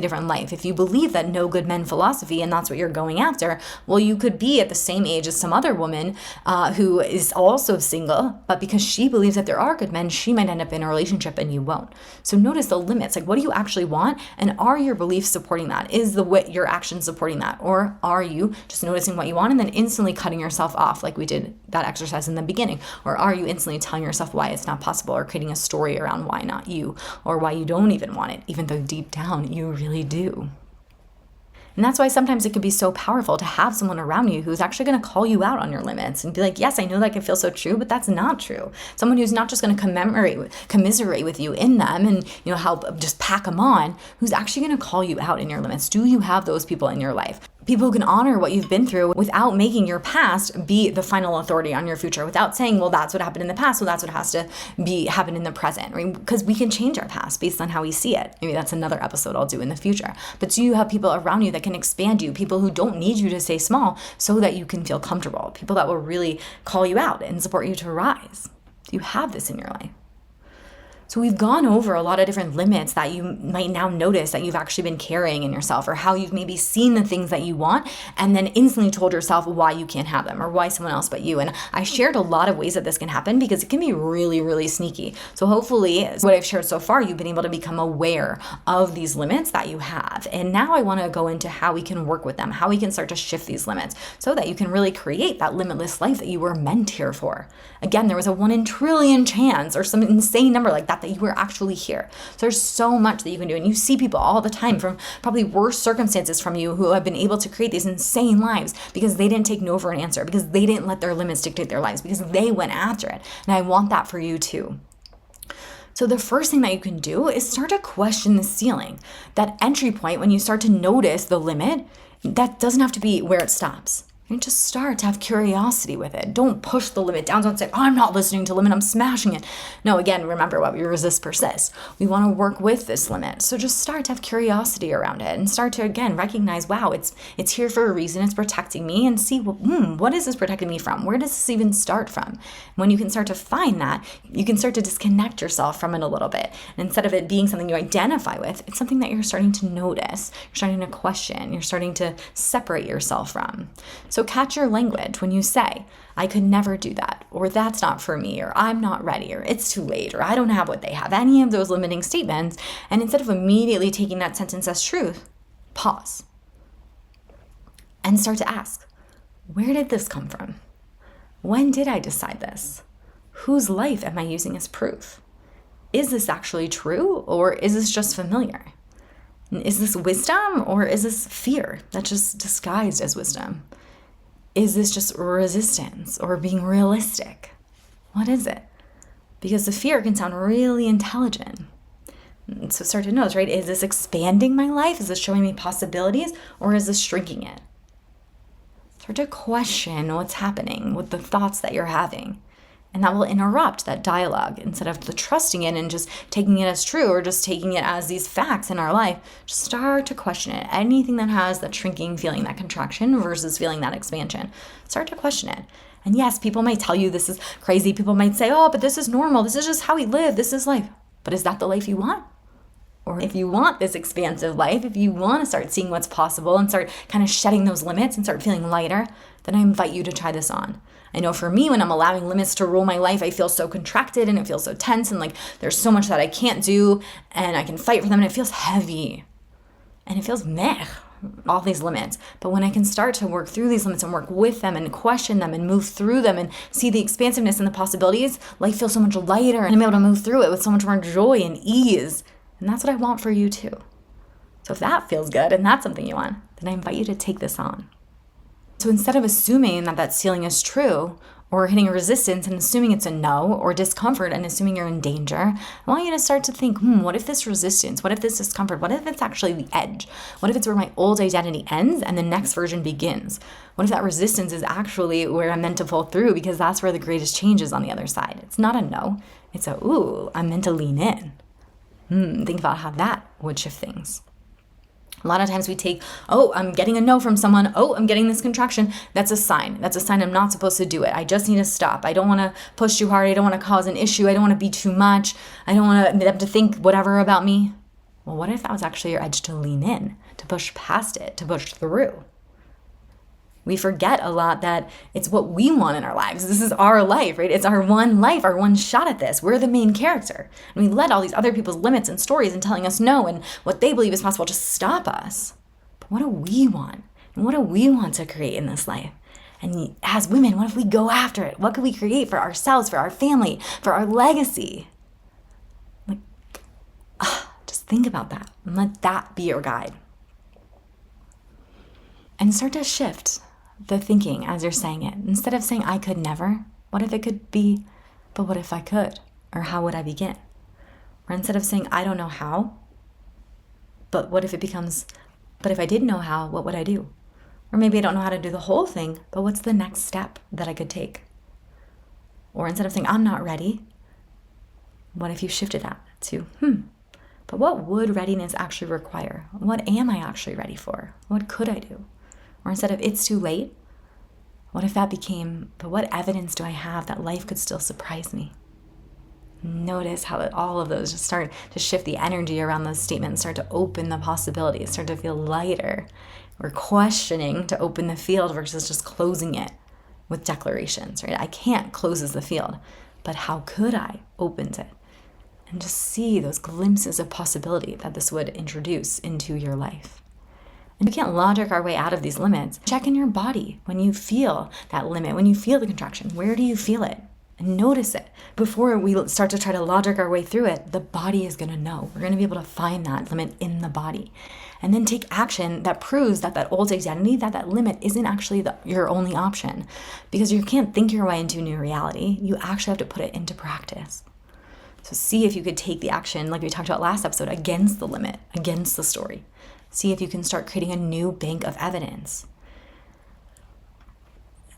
different life. If you believe that no good men philosophy and that's what you're going after, well, you could be at the same age as some other woman who is also single, but because she believes that there are good men, she might end up in a relationship and you won't. So notice the limits, like what do you actually want, and are your beliefs supporting that? Is your action supporting that? Or are you just noticing what you want and then instantly cutting yourself off like we did that exercise in the beginning? Or are you instantly telling yourself why it's not possible, or creating a story around why not you, or why you don't even want it, even though deep down you really do? And that's why sometimes it can be so powerful to have someone around you who's actually going to call you out on your limits and be like, yes, I know that can feel so true, but that's not true. Someone who's not just going to commiserate with you in them and, help just pack them on, who's actually going to call you out in your limits. Do you have those people in your life? People who can honor what you've been through without making your past be the final authority on your future, without saying, well, that's what happened in the past, so that's what has to happen in the present, right? Because we can change our past based on how we see it. Maybe that's another episode I'll do in the future. But do you have people around you that can expand you, people who don't need you to stay small so that you can feel comfortable, people that will really call you out and support you to rise? Do you have this in your life? So we've gone over a lot of different limits that you might now notice that you've actually been carrying in yourself, or how you've maybe seen the things that you want and then instantly told yourself why you can't have them, or why someone else but you. And I shared a lot of ways that this can happen because it can be really, really sneaky. So hopefully what I've shared so far, you've been able to become aware of these limits that you have. And now I want to go into how we can work with them, how we can start to shift these limits so that you can really create that limitless life that you were meant here for. Again, there was a 1 in trillion chance or some insane number like that you were actually here. So there's so much that you can do. And you see people all the time from probably worse circumstances from you who have been able to create these insane lives because they didn't take no for an answer, because they didn't let their limits dictate their lives, because they went after it. And I want that for you too. So the first thing that you can do is start to question the ceiling. That entry point, when you start to notice the limit, that doesn't have to be where it stops. And just start to have curiosity with it. Don't push the limit down. Don't say, I'm not listening to limit, I'm smashing it. No, again, remember what we resist persists. We want to work with this limit. So just start to have curiosity around it and start to, again, recognize, wow, it's here for a reason. It's protecting me, and see, what is this protecting me from? Where does this even start from? When you can start to find that, you can start to disconnect yourself from it a little bit. And instead of it being something you identify with, it's something that you're starting to notice. You're starting to question. You're starting to separate yourself from. So catch your language when you say, I could never do that, or that's not for me, or I'm not ready, or it's too late, or I don't have what they have, any of those limiting statements. And instead of immediately taking that sentence as truth, pause and start to ask, where did this come from? When did I decide this? Whose life am I using as proof? Is this actually true, or is this just familiar? Is this wisdom, or is this fear that's just disguised as wisdom? Is this just resistance or being realistic? What is it? Because the fear can sound really intelligent. So start to notice, right? Is this expanding my life? Is this showing me possibilities, or is this shrinking it? Start to question what's happening with the thoughts that you're having. And that will interrupt that dialogue. Instead of the trusting it and just taking it as true, or just taking it as these facts in our life, just start to question it. Anything that has that shrinking feeling, that contraction versus feeling that expansion, start to question it. And yes, people might tell you this is crazy. People might say, oh, but this is normal. This is just how we live. This is life. But is that the life you want? Or if you want this expansive life, if you want to start seeing what's possible and start kind of shedding those limits and start feeling lighter, then I invite you to try this on. I know for me, when I'm allowing limits to rule my life, I feel so contracted and it feels so tense, and like there's so much that I can't do and I can fight for them, and it feels heavy and it feels meh, all these limits. But when I can start to work through these limits and work with them and question them and move through them and see the expansiveness and the possibilities, life feels so much lighter, and I'm able to move through it with so much more joy and ease. And that's what I want for you too. So if that feels good and that's something you want, then I invite you to take this on. So instead of assuming that that ceiling is true, or hitting a resistance and assuming it's a no, or discomfort and assuming you're in danger, I want you to start to think, what if this resistance, what if this discomfort, what if it's actually the edge? What if it's where my old identity ends and the next version begins? What if that resistance is actually where I'm meant to pull through, because that's where the greatest change is on the other side? It's not a no, it's a, ooh, I'm meant to lean in. Think about how that would shift things. A lot of times we take, oh, I'm getting a no from someone. Oh, I'm getting this contraction. That's a sign. That's a sign I'm not supposed to do it. I just need to stop. I don't want to push too hard. I don't want to cause an issue. I don't want to be too much. I don't want them to think whatever about me. Well, what if that was actually your edge to lean in, to push past it, to push through? We forget a lot that it's what we want in our lives. This is our life, right? It's our one life, our one shot at this. We're the main character. And we let all these other people's limits and stories and telling us no and what they believe is possible just stop us. But what do we want? And what do we want to create in this life? And as women, what if we go after it? What could we create for ourselves, for our family, for our legacy? Just think about that and let that be your guide. And start to shift the thinking as you're saying it. Instead of saying, I could never, what if it could be, but what if I could? Or how would I begin? Or instead of saying, I don't know how, but what if it becomes, but if I did know how, what would I do? Or maybe I don't know how to do the whole thing, but what's the next step that I could take? Or instead of saying, I'm not ready, what if you shifted that to, but what would readiness actually require? What am I actually ready for? What could I do? Or instead of it's too late, what if that became, but what evidence do I have that life could still surprise me? Notice how all of those just start to shift the energy around those statements, start to open the possibilities, start to feel lighter. We're questioning to open the field versus just closing it with declarations, right? I can't closes the field, but how could I opens it? And just see those glimpses of possibility that this would introduce into your life. And we can't logic our way out of these limits. Check in your body when you feel that limit, when you feel the contraction. Where do you feel it? And notice it. Before we start to try to logic our way through it, the body is going to know. We're going to be able to find that limit in the body. And then take action that proves that that old identity, that limit isn't actually your only option. Because you can't think your way into a new reality. You actually have to put it into practice. So see if you could take the action, like we talked about last episode, against the limit, against the story. See if you can start creating a new bank of evidence.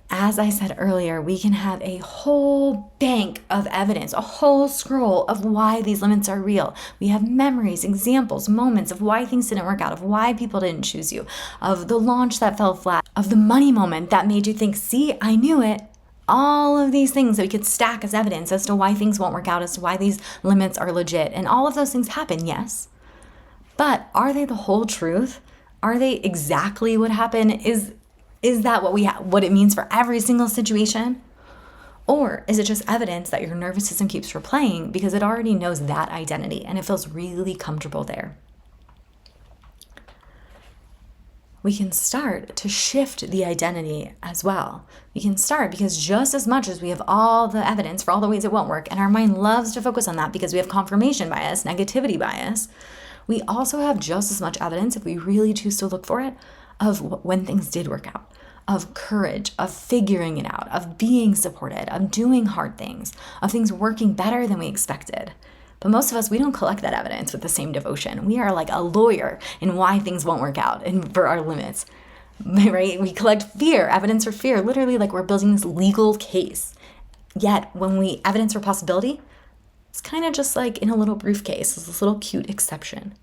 As I said earlier, we can have a whole bank of evidence, a whole scroll of why these limits are real. We have memories, examples, moments of why things didn't work out, of why people didn't choose you, of the launch that fell flat, of the money moment that made you think, see, I knew it. All of these things that we could stack as evidence as to why things won't work out, as to why these limits are legit. And all of those things happen, yes. But are they the whole truth? Are they exactly what happened? Is that what it means for every single situation? Or is it just evidence that your nervous system keeps replaying because it already knows that identity and it feels really comfortable there? We can start to shift the identity as well. We can start because just as much as we have all the evidence for all the ways it won't work, and our mind loves to focus on that because we have confirmation bias, negativity bias, we also have just as much evidence, if we really choose to look for it, of when things did work out, of courage, of figuring it out, of being supported, of doing hard things, of things working better than we expected. But most of us, we don't collect that evidence with the same devotion. We are like a lawyer in why things won't work out and for our limits, right? We collect fear, evidence for fear, literally like we're building this legal case. Yet when we evidence for possibility, it's kind of just like in a little briefcase, it's this little cute exception.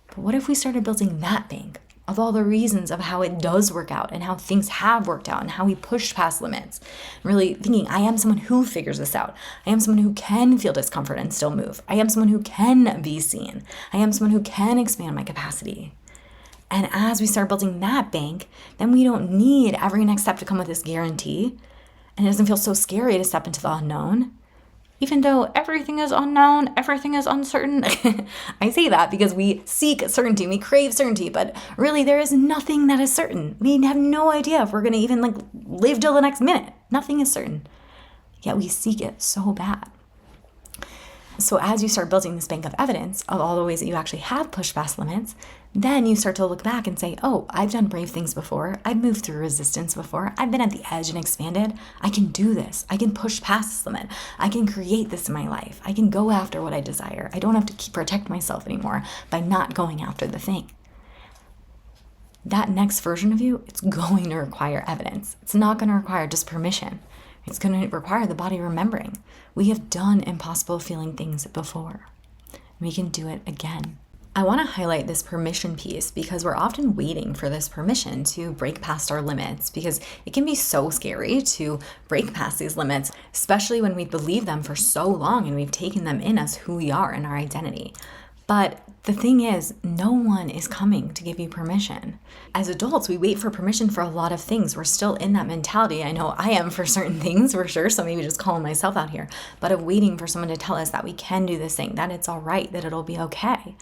But what if we started building that bank of all the reasons of how it does work out and how things have worked out and how we pushed past limits? Really thinking, I am someone who figures this out. I am someone who can feel discomfort and still move. I am someone who can be seen. I am someone who can expand my capacity. And as we start building that bank, then we don't need every next step to come with this guarantee. And it doesn't feel so scary to step into the unknown. Even though everything is unknown, everything is uncertain. I say that because we seek certainty, we crave certainty, but really there is nothing that is certain. We have no idea if we're going to even live till the next minute. Nothing is certain. Yet we seek it so bad. So as you start building this bank of evidence of all the ways that you actually have pushed past limits, then you start to look back and say, oh, I've done brave things before. I've moved through resistance before. I've been at the edge and expanded. I can do this. I can push past this limit. I can create this in my life. I can go after what I desire. I don't have to protect myself anymore by not going after the thing. That next version of you, it's going to require evidence. It's not going to require just permission. It's going to require the body remembering. We have done impossible feeling things before. We can do it again. I want to highlight this permission piece because we're often waiting for this permission to break past our limits, because it can be so scary to break past these limits, especially when we believe them for so long and we've taken them in as who we are and our identity. But the thing is, no one is coming to give you permission. As adults, we wait for permission for a lot of things. We're still in that mentality. I know I am for certain things, for sure, so maybe just calling myself out here, but of waiting for someone to tell us that we can do this thing, that it's all right, that it'll be okay.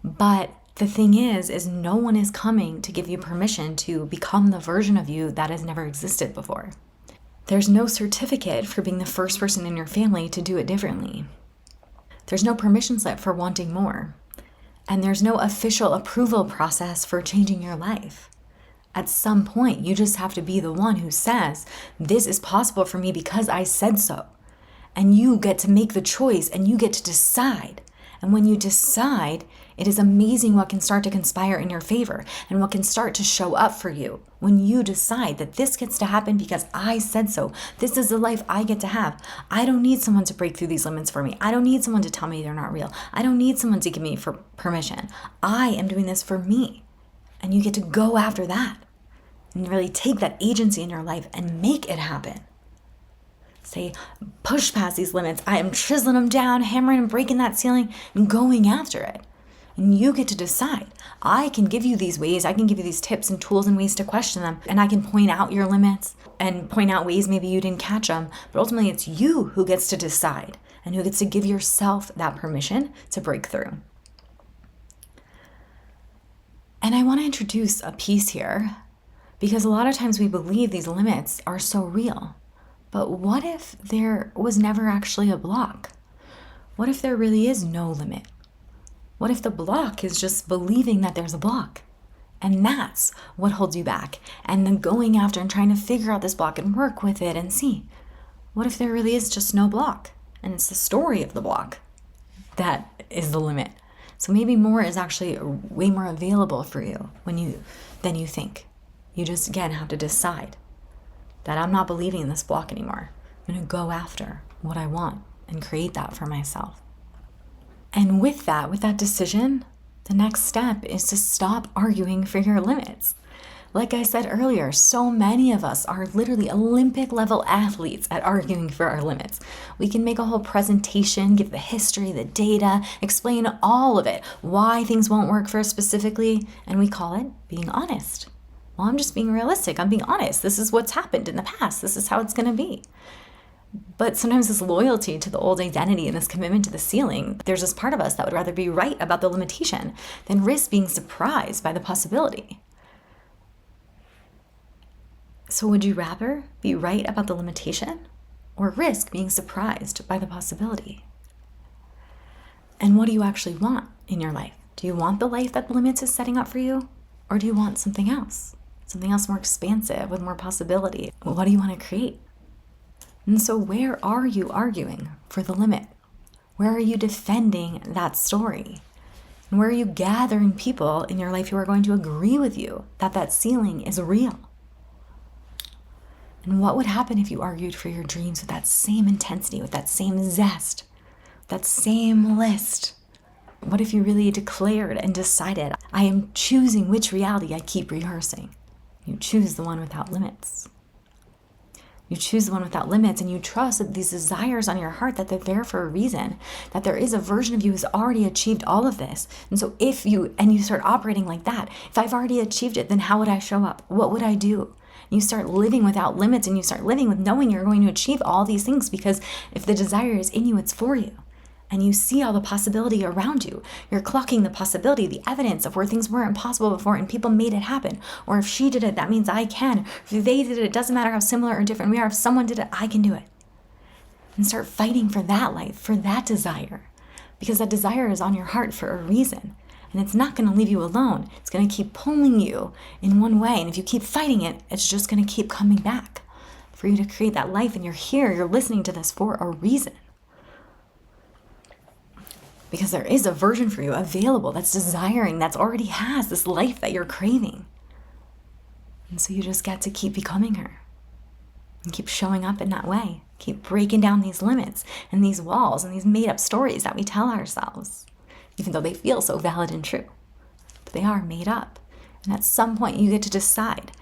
But the thing is no one is coming to give you permission to become the version of you that has never existed before. There's no certificate for being the first person in your family to do it differently. There's no permission slip for wanting more. And there's no official approval process for changing your life. At some point, you just have to be the one who says, this is possible for me because I said so. And you get to make the choice and you get to decide. And when you decide, it is amazing what can start to conspire in your favor and what can start to show up for you when you decide that this gets to happen because I said so. This is the life I get to have. I don't need someone to break through these limits for me. I don't need someone to tell me they're not real. I don't need someone to give me permission. I am doing this for me. And you get to go after that and really take that agency in your life and make it happen. Say, push past these limits. I am chiseling them down, hammering and breaking that ceiling and going after it. And you get to decide. I can give you these ways. I can give you these tips and tools and ways to question them. And I can point out your limits and point out ways maybe you didn't catch them. But ultimately, it's you who gets to decide and who gets to give yourself that permission to break through. And I want to introduce a piece here because a lot of times we believe these limits are so real. But what if there was never actually a block? What if there really is no limit? What if the block is just believing that there's a block? And that's what holds you back. And then going after and trying to figure out this block and work with it and see, what if there really is just no block? And it's the story of the block that is the limit. So maybe more is actually way more available for you than you think. You just, again, have to decide that I'm not believing in this block anymore. I'm going to go after what I want and create that for myself. And with that decision, the next step is to stop arguing for your limits. Like I said earlier, so many of us are literally Olympic level athletes at arguing for our limits. We can make a whole presentation, give the history, the data, explain all of it, why things won't work for us specifically, and we call it being honest. Well, I'm just being realistic. I'm being honest. This is what's happened in the past. This is how it's going to be. But sometimes this loyalty to the old identity and this commitment to the ceiling, there's this part of us that would rather be right about the limitation than risk being surprised by the possibility. So would you rather be right about the limitation or risk being surprised by the possibility? And what do you actually want in your life? Do you want the life that the limits is setting up for you? Or do you want something else? Something else more expansive with more possibility? What do you want to create? And so where are you arguing for the limit? Where are you defending that story? And where are you gathering people in your life who are going to agree with you that that ceiling is real? And what would happen if you argued for your dreams with that same intensity, with that same zest, that same list? What if you really declared and decided, I am choosing which reality I keep rehearsing? You choose the one without limits. You choose the one without limits, and you trust that these desires on your heart, that they're there for a reason, that there is a version of you who's already achieved all of this. And so if you start operating like that, if I've already achieved it, then how would I show up? What would I do? You start living without limits, and you start living with knowing you're going to achieve all these things, because if the desire is in you, it's for you. And you see all the possibility around you. You're clocking the possibility, the evidence of where things weren't possible before and people made it happen. Or if she did it, that means I can. If they did it, it doesn't matter how similar or different we are. If someone did it, I can do it. And start fighting for that life, for that desire. Because that desire is on your heart for a reason. And it's not going to leave you alone. It's going to keep pulling you in one way. And if you keep fighting it, it's just going to keep coming back for you to create that life. And you're here, you're listening to this for a reason. Because there is a version for you available that's desiring, that's already has this life that you're craving. And so you just get to keep becoming her. And keep showing up in that way. Keep breaking down these limits and these walls and these made up stories that we tell ourselves. Even though they feel so valid and true. But they are made up. And at some point you get to decide,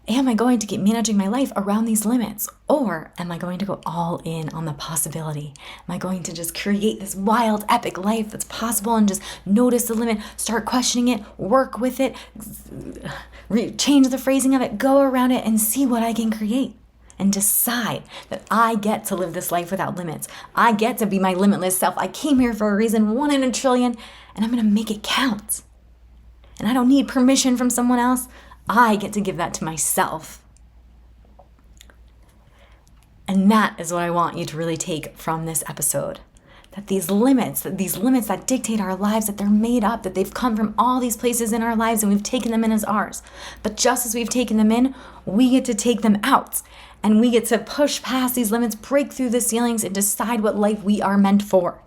am I going to keep managing my life around these limits? Or am I going to go all in on the possibility? Am I going to just create this wild, epic life that's possible and just notice the limit, start questioning it, work with it, change the phrasing of it, go around it and see what I can create? And decide that I get to live this life without limits. I get to be my limitless self. I came here for a reason, 1 in a trillion, and I'm going to make it count. And I don't need permission from someone else. I get to give that to myself. And that is what I want you to really take from this episode. That these limits that dictate our lives, that they're made up, that they've come from all these places in our lives and we've taken them in as ours. But just as we've taken them in, we get to take them out. And we get to push past these limits, break through the ceilings, and decide what life we are meant for.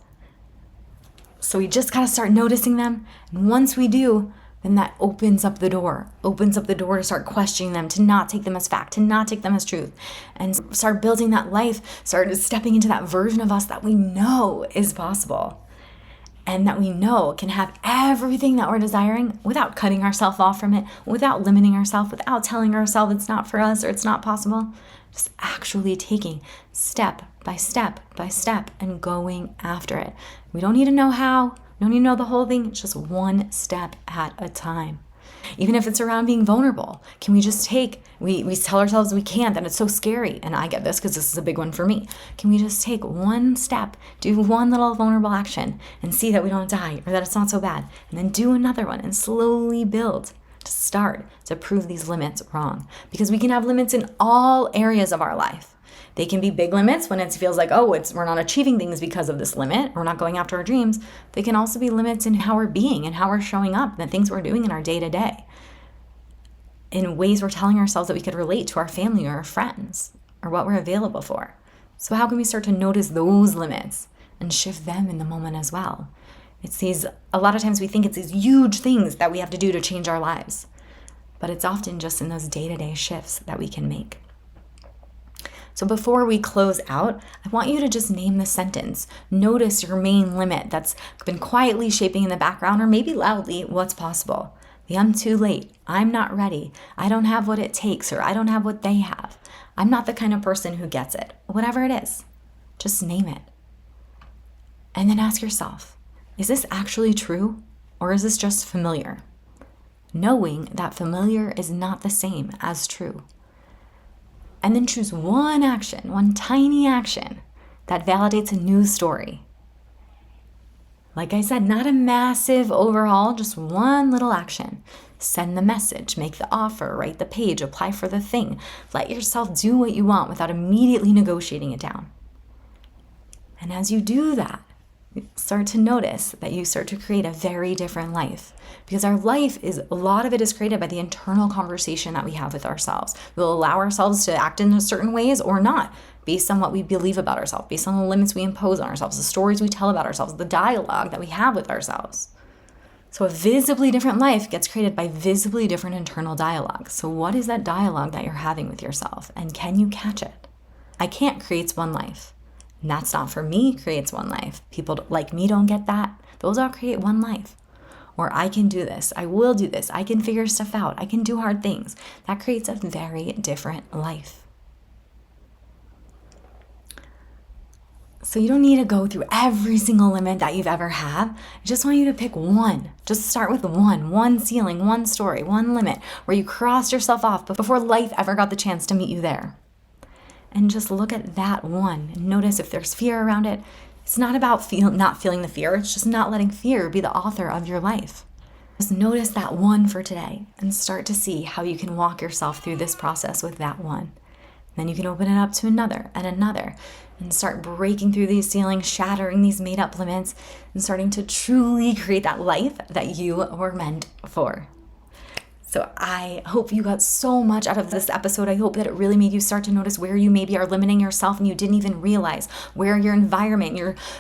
So we just gotta start noticing them. And once we do, then that opens up the door to start questioning them, to not take them as fact, to not take them as truth, and start building that life, start stepping into that version of us that we know is possible. And that we know can have everything that we're desiring without cutting ourselves off from it, without limiting ourselves, without telling ourselves it's not for us or it's not possible. Just actually taking step by step by step and going after it. We don't need to know how, we don't need to know the whole thing, it's just one step at a time. Even if it's around being vulnerable, can we just we tell ourselves we can't, that it's so scary, and I get this because this is a big one for me. Can we just take one step, do one little vulnerable action, and see that we don't die, or that it's not so bad, and then do another one, and slowly build to start to prove these limits wrong. Because we can have limits in all areas of our life. They can be big limits when it feels like, we're not achieving things because of this limit. We're not going after our dreams. They can also be limits in how we're being and how we're showing up, the things we're doing in our day-to-day. In ways we're telling ourselves that we could relate to our family or our friends, or what we're available for. So how can we start to notice those limits and shift them in the moment as well? A lot of times we think it's these huge things that we have to do to change our lives, but it's often just in those day-to-day shifts that we can make. So before we close out, I want you to just name the sentence. Notice your main limit that's been quietly shaping in the background, or maybe loudly, what's possible. I'm too late. I'm not ready. I don't have what it takes, or I don't have what they have. I'm not the kind of person who gets it. Whatever it is, just name it. And then ask yourself, is this actually true, or is this just familiar? Knowing that familiar is not the same as true. And then choose one action, one tiny action that validates a new story. Like I said, not a massive overhaul, just one little action. Send the message, make the offer, write the page, apply for the thing. Let yourself do what you want without immediately negotiating it down. And as you do that, start to notice that you start to create a very different life. Because our life a lot of it is created by the internal conversation that we have with ourselves. We'll allow ourselves to act in certain ways or not, based on what we believe about ourselves, based on the limits we impose on ourselves, the stories we tell about ourselves, the dialogue that we have with ourselves. So a visibly different life gets created by visibly different internal dialogue. So what is that dialogue that you're having with yourself? And can you catch it? I can't creates one life. And that's not for me creates one life. People like me don't get that. Those all create one life. Or I can do this. I will do this. I can figure stuff out. I can do hard things. That creates a very different life. So you don't need to go through every single limit that you've ever had. I just want you to pick one. Just start with one ceiling, one story, one limit where you crossed yourself off before life ever got the chance to meet you there. And just look at that one and notice if there's fear around it. It's not about not feeling the fear. It's just not letting fear be the author of your life. Just notice that one for today and start to see how you can walk yourself through this process with that one. Then you can open it up to another and start breaking through these ceilings, shattering these made-up limits, and starting to truly create that life that you were meant for. So I hope you got so much out of this episode. I hope that it really made you start to notice where you maybe are limiting yourself and you didn't even realize, where your environment,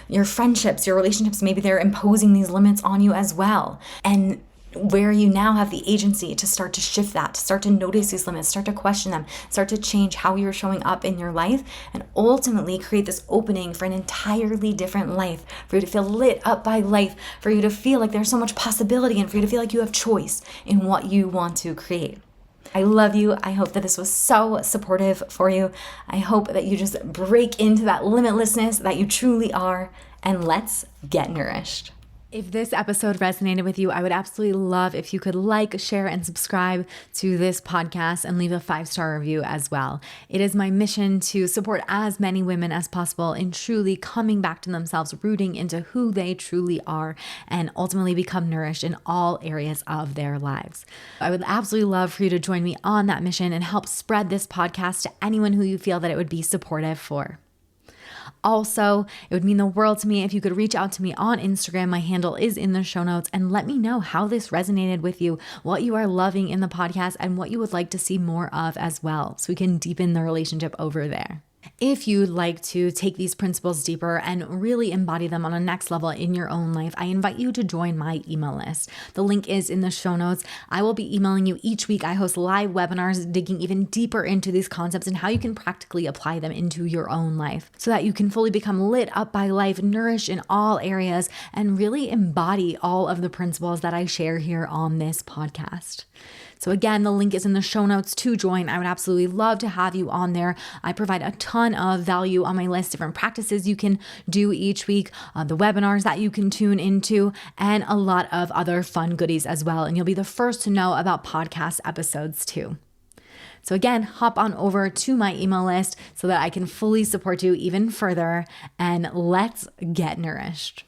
your friendships, your relationships, maybe they're imposing these limits on you as well. And where you now have the agency to start to shift that, to start to notice these limits, start to question them, start to change how you're showing up in your life, and ultimately create this opening for an entirely different life, for you to feel lit up by life, for you to feel like there's so much possibility, and for you to feel like you have choice in what you want to create. I love you. I hope that this was so supportive for you. I hope that you just break into that limitlessness that you truly are, and let's get nourished. If this episode resonated with you, I would absolutely love if you could like, share, and subscribe to this podcast and leave a 5-star review as well. It is my mission to support as many women as possible in truly coming back to themselves, rooting into who they truly are, and ultimately become nourished in all areas of their lives. I would absolutely love for you to join me on that mission and help spread this podcast to anyone who you feel that it would be supportive for. Also, it would mean the world to me if you could reach out to me on Instagram. My handle is in the show notes, and let me know how this resonated with you, what you are loving in the podcast, and what you would like to see more of as well, so we can deepen the relationship over there. If you'd like to take these principles deeper and really embody them on a next level in your own life, I invite you to join my email list. The link is in the show notes. I will be emailing you each week. I host live webinars digging even deeper into these concepts and how you can practically apply them into your own life so that you can fully become lit up by life, nourished in all areas, and really embody all of the principles that I share here on this podcast. So again, the link is in the show notes to join. I would absolutely love to have you on there. I provide a ton of value on my list, different practices you can do each week, the webinars that you can tune into, and a lot of other fun goodies as well. And you'll be the first to know about podcast episodes too. So again, hop on over to my email list so that I can fully support you even further, and let's get nourished.